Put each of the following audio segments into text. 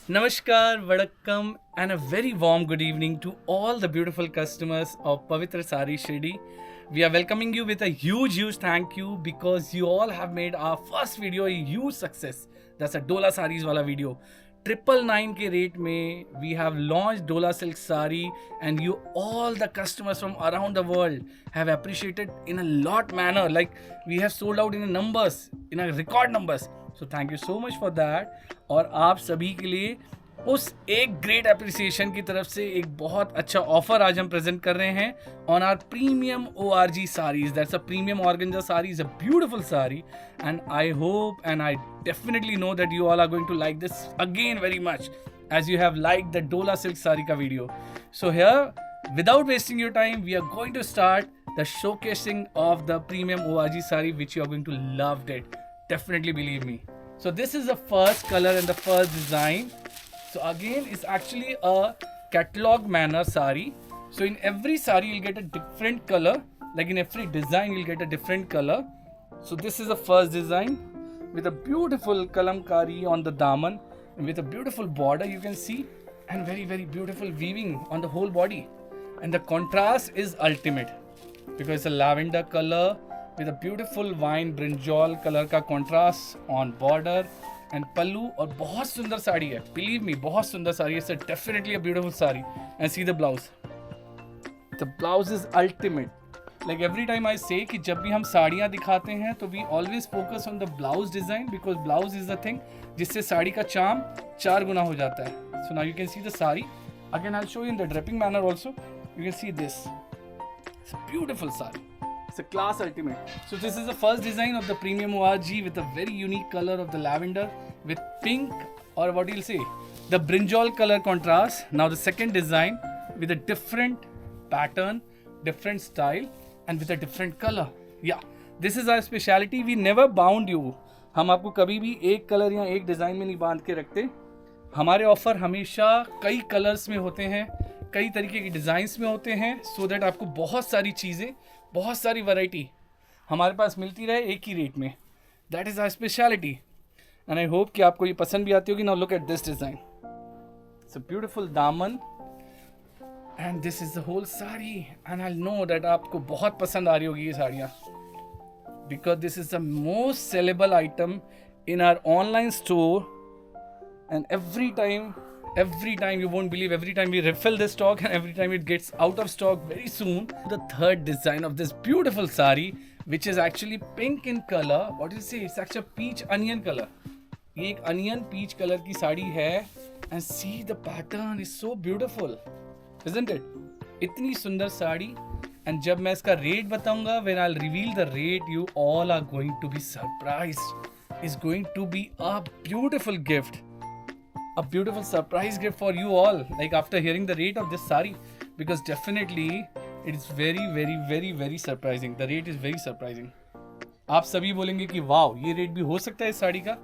Namaskar, Vadakkam, and a very warm good evening to all the beautiful customers of Pavitra Sari Shirdi. We are welcoming you with a huge thank you because you all have made our first video a huge success. That's a Dola Saris wala video. 999 के rate में we have launched Dola Silk Sari and you all the customers from around the world have appreciated in a lot manner. Like we have sold out in a numbers, in a record numbers. So thank you so much for that. और आप सभी के लिए उस एक great appreciation की तरफ से एक बहुत अच्छा ऑफर आज हम प्रेजेंट कर रहे हैं on our premium ORG sarees. That's a premium organza saree, is a beautiful saree, and I hope and I definitely know that you all are going to like this again very much as you have liked the Dola Silk Saree ka video. So here, without wasting your time, we are going to start the showcasing of the premium ORG saree, which you are going to love it. Definitely believe me. So this is the first color and the first design. So again, it's actually a catalog manner sari. So in every sari, you'll get a different color. Like in every design, you'll get a different color. So this is the first design with a beautiful kalamkari on the daman and with a beautiful border you can see, and very beautiful weaving on the whole body. And the contrast is ultimate because it's a lavender color with a beautiful wine brinjal color का contrast on border and pallu. और बहुत सुंदर साड़ी है, believe me, बहुत सुंदर साड़ी है. It's definitely a beautiful saree. And see the blouse. The blouse is ultimate. Like every time I say कि जब भी हम साड़ियाँ दिखाते हैं तो we always focus on the blouse design because blouse is the thing जिससे साड़ी का charm 4 गुना हो जाता है. So now you can see the saree. Again I'll show you in the draping manner also. You can see this. It's a beautiful saree. It's a class ultimate. So this is the first design of the premium ORG with a very unique color of the lavender with pink, or what you'll say, the brinjal color contrast. Now the second design with a different pattern, different style and with a different color. Yeah, this is our speciality. We never bound you. हम आपको कभी भी एक colour या एक design में नहीं बांध के रखते. हमारे ऑफर हमेशा कई कलर्स में होते हैं, कई तरीके के डिज़ाइंस में होते हैं, सो दैट आपको बहुत सारी चीज़ें, बहुत सारी वैरायटी हमारे पास मिलती रहे एक ही रेट में. That is our speciality and I hope कि आपको ये पसंद भी आती होगी. Now look at this design. It's a beautiful दामन and this is the whole sari and I know that आपको बहुत पसंद आ रही होगी ये साड़ियाँ because this is the most saleable item in our online store. And every time you won't believe, every time we refill this stock and every time it gets out of stock very soon. The third design of this beautiful sari, which is actually pink in color. What do you say? It's actually a peach onion color. ये एक onion peach color की साड़ी है and see the pattern is so beautiful, isn't it? इतनी सुंदर sari. And जब मैं इसका rate बताऊंगा, when I'll reveal the rate, you all are going to be surprised. It's going to be a beautiful gift. A beautiful surprise gift for you all, like after hearing the rate of this sari, because definitely it is very surprising. The rate is very surprising. आप सभी बोलेंगे कि wow, ये rate भी हो सकता है इस साड़ी का.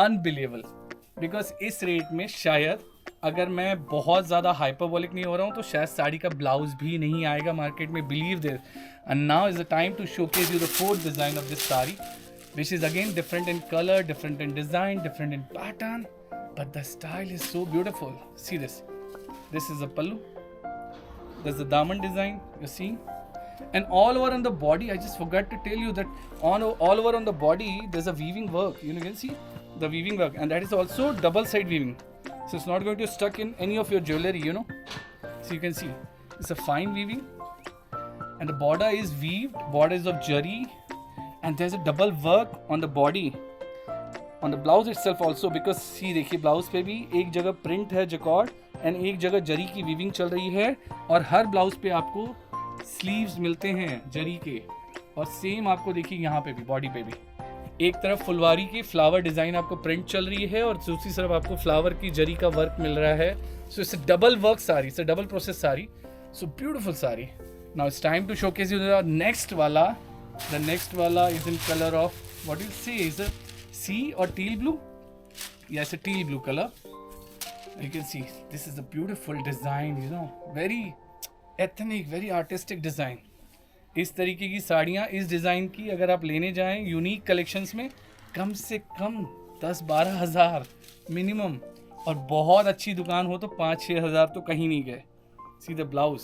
अनबिलीवेबल, बिकॉज इस रेट में शायद अगर मैं बहुत ज़्यादा हाइपरबोलिक नहीं हो रहा हूँ तो शायद साड़ी का ब्लाउज भी नहीं आएगा मार्केट में. Believe there. And now is the time to showcase you the fourth design of this sari, which is again different in color, different in design, different in pattern, but the style is so beautiful. See this. This is a pallu. There's the daman design you see, and all over on the body. I just forgot to tell you that all over on the body there's a weaving work. You can see the weaving work, and that is also double side weaving. So it's not going to stuck in any of your jewelry. So you can see it's a fine weaving, and the border is weaved. Borders of jari. And there's a double work on the body, on the blouse itself also, because see देखिए blouse पे भी एक जगह print है jacquard and एक जगह जरी की weaving चल रही है, और हर ब्लाउज पे आपको स्लीव्स मिलते हैं जरी के, और सेम आपको देखिए यहाँ पे भी बॉडी पे भी एक तरफ फुलवारी की फ्लावर डिजाइन आपको प्रिंट चल रही है और दूसरी तरफ आपको फ्लावर की जरी का वर्क मिल रहा है. So it's a double work sari, it's a double process sari. So beautiful sari. Now it's time to showcase you the next वाला. The next wala is in color of, what you say, is a sea or teal blue? Yes, a teal blue color. You can see this is a beautiful design, very ethnic, very artistic design. इस तरीके की साड़ियाँ इस design की अगर आप लेने जाएं यूनिक कलेक्शंस में, कम से कम 10-12 हज़ार मिनिमम और बहुत अच्छी दुकान हो तो 5-6 हज़ार तो कहीं नहीं गए. सी द ब्लाउज,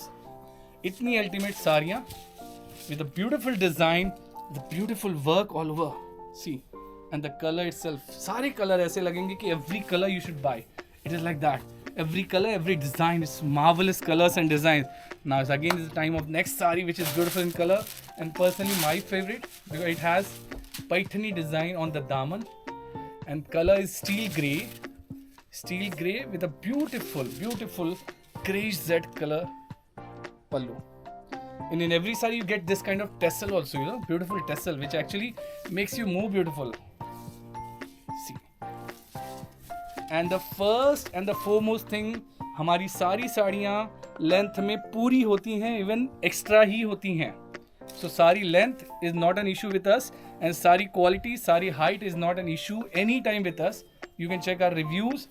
इतनी अल्टीमेट साड़ियाँ with a beautiful design, the beautiful work all over. See, and the color itself. सारे color ऐसे लगेंगे कि every color you should buy. It is like that. Every color, every design is marvelous colors and designs. Now again is the time of next sari which is beautiful in color and personally my favorite because it has Paithani design on the daman and color is steel grey with a beautiful grayish Z color pallu. And in every saree you get this kind of tassel also, you know, beautiful tassel which actually makes you more beautiful. See. And the first and the foremost thing, हमारी सारी साड़ियाँ length में पूरी होती हैं, even extra ही होती हैं. So सारी length is not an issue with us and सारी quality, सारी height is not an issue anytime with us. You can check our reviews.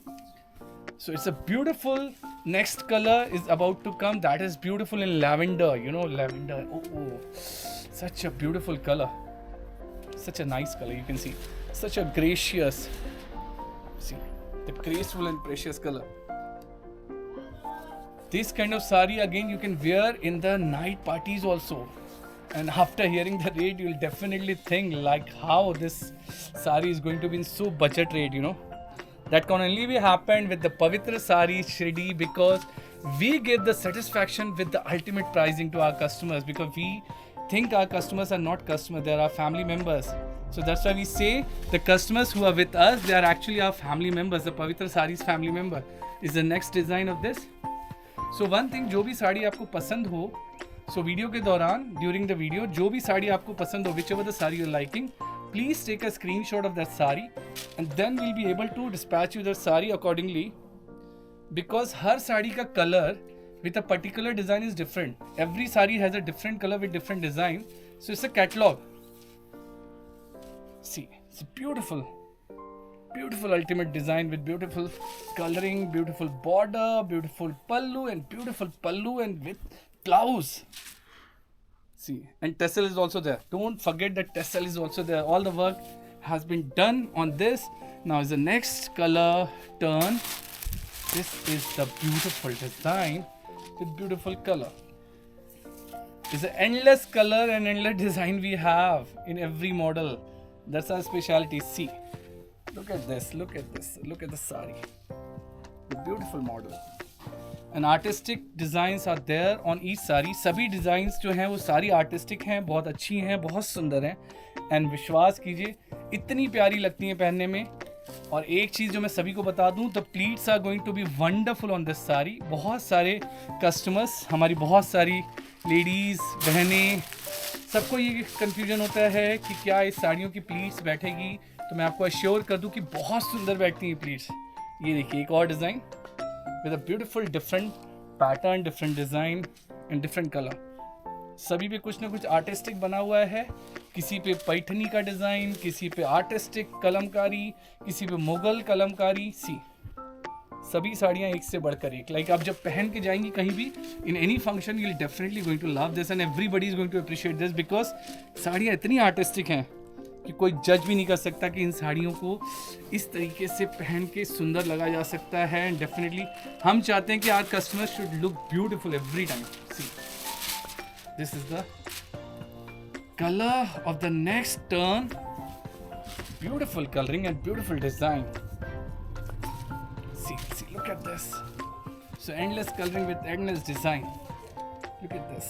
So it's a beautiful, next color is about to come, that is beautiful in lavender, you know, lavender. Oh, such a beautiful color, such a nice color. You can see such a gracious, see the graceful and precious color. This kind of sari again you can wear in the night parties also, and after hearing the rate you will definitely think like how this sari is going to be in so budget rate, you know. That can only be happened with the Pavitra Sari Shirdi because we give the satisfaction with the ultimate pricing to our customers because we think our customers are not customers, they are our family members. So that's why we say the customers who are with us, they are actually our family members. The Pavitra Sari's family member is the next design of this. So one thing, जो भी साड़ी आपको पसंद हो, so video के दौरान during the video जो भी साड़ी आपको पसंद हो, whichever the sari you're liking, please take a screenshot of that sari and then we'll be able to dispatch you the sari accordingly because हर साड़ी का color with a particular design is different. Every sari has a different color with different design. So it's a catalog. See, it's beautiful. Beautiful ultimate design with beautiful coloring, beautiful border, beautiful pallu and with blouse. See, and tassel is also there. Don't forget that tassel is also there. All the work has been done on this. Now is the next color turn. This is the beautiful design with beautiful color. It's an endless color and endless design we have in every model. That's our specialty. See, look at this, look at this, look at the sari. The beautiful model. And artistic designs are there on each sari. सभी designs जो हैं वो सारी artistic हैं, बहुत अच्छी हैं, बहुत सुंदर हैं. And विश्वास कीजिए इतनी प्यारी लगती हैं पहनने में. और एक चीज़ जो मैं सभी को बता दूं, the pleats are going to be wonderful on this sari. बहुत सारे customers, हमारी बहुत सारी ladies, बहनें, सबको ये confusion होता है कि क्या इस साड़ियों की pleats बैठेगी. तो मैं आपको assure कर दूं कि बहुत सुंदर बैठती हैं pleats. ये देखिए एक और design with a beautiful different pattern, different design and different color. सभी पे कुछ ना कुछ आर्टिस्टिक बना हुआ है. किसी पे पैठनी का डिज़ाइन, किसी पे आर्टिस्टिक कलमकारी, किसी पे मुगल कलमकारी. सी सभी साड़ियाँ एक से बढ़कर एक. लाइक आप जब पहन के जाएंगी कहीं भी in any function, you will definitely going to love this and everybody is going to appreciate this because साड़ियाँ इतनी आर्टिस्टिक हैं कि कोई जज भी नहीं कर सकता कि इन साड़ियों को इस तरीके से पहन के सुंदर लगा जा सकता है. एंड डेफिनेटली हम चाहते हैं कि our customers should look beautiful every time. See this is the colour of the next turn. Beautiful colouring and beautiful design. See, look at this. So endless coloring with endless design. Look at this.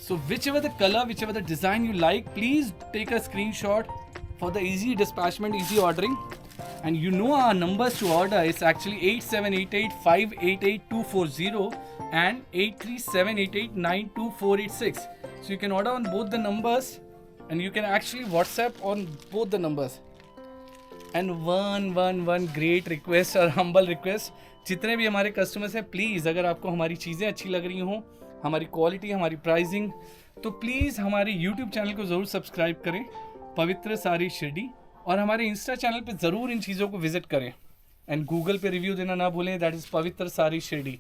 So whichever the color, whichever the design you like, please take a screenshot for the easy dispatchment, easy ordering. And you know our numbers to order is actually 8788588240 and 83788924886. So you can order on both the numbers and you can actually WhatsApp on both the numbers. And one great request और humble request, जितने भी हमारे customers हैं, please अगर आपको हमारी चीज़ें अच्छी लग रही हों, हमारी क्वालिटी, हमारी प्राइसिंग, तो प्लीज़ हमारे यूट्यूब चैनल को ज़रूर सब्सक्राइब करें, पवित्र सारी शिरडी, और हमारे इंस्टा चैनल पे ज़रूर इन चीज़ों को विजिट करें. एंड गूगल पे रिव्यू देना ना भूलें, दैट इज़ पवित्र सारी शिरडी.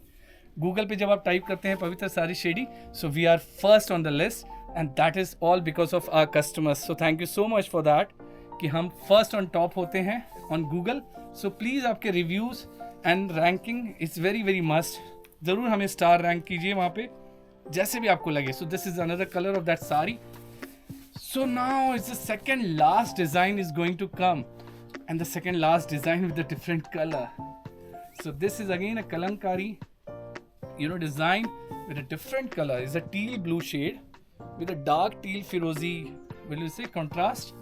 गूगल पे जब आप टाइप करते हैं Pavitra sari Shirdi, so we are first on the list and that is all because of our customers. So thank you so much for that. कि हम फर्स्ट ऑन टॉप होते हैं ऑन गूगल. सो प्लीज़ आपके reviews and ranking is very very must. ज़रूर हमें star rank कीजिए वहाँ पे जैसे भी आपको लगे. So this is another colour of that sari. So now it's the second last design is going to come, and the second last design with a different color. So this is again a kalamkari, design with a different color. It's a teal blue shade with a dark teal firozi, will you say, contrast.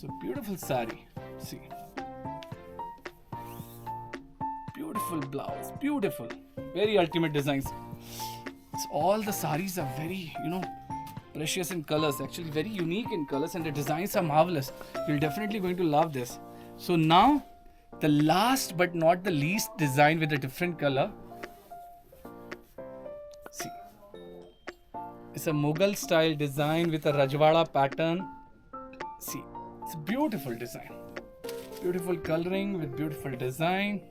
So beautiful sari. See, beautiful blouse, beautiful, very ultimate designs. It's all the saris are very, precious in colors, actually very unique in colors, and the designs are marvelous. You're definitely going to love this. So now the last but not the least design with a different color. See, it's a Mughal style design with a Rajwada pattern. See, it's a beautiful design, beautiful coloring with beautiful design.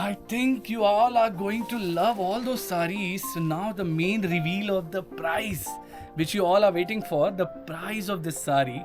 I think you all are going to love all those sarees. So now the main reveal of the price, which you all are waiting for, the price of this saree.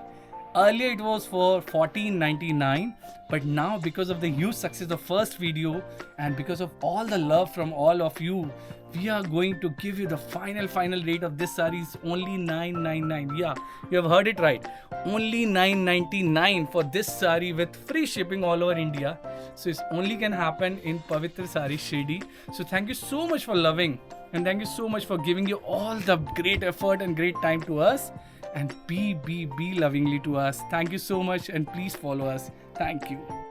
Earlier it was for $14.99, but now because of the huge success of first video and because of all the love from all of you, we are going to give you the final rate of this saree is only $9.99. Yeah, you have heard it right. Only $9.99 for this saree with free shipping all over India. So it only can happen in Pavitra Sari Shirdi. So thank you so much for loving, and thank you so much for giving you all the great effort and great time to us, and be lovingly to us. Thank you so much, and please follow us. Thank you.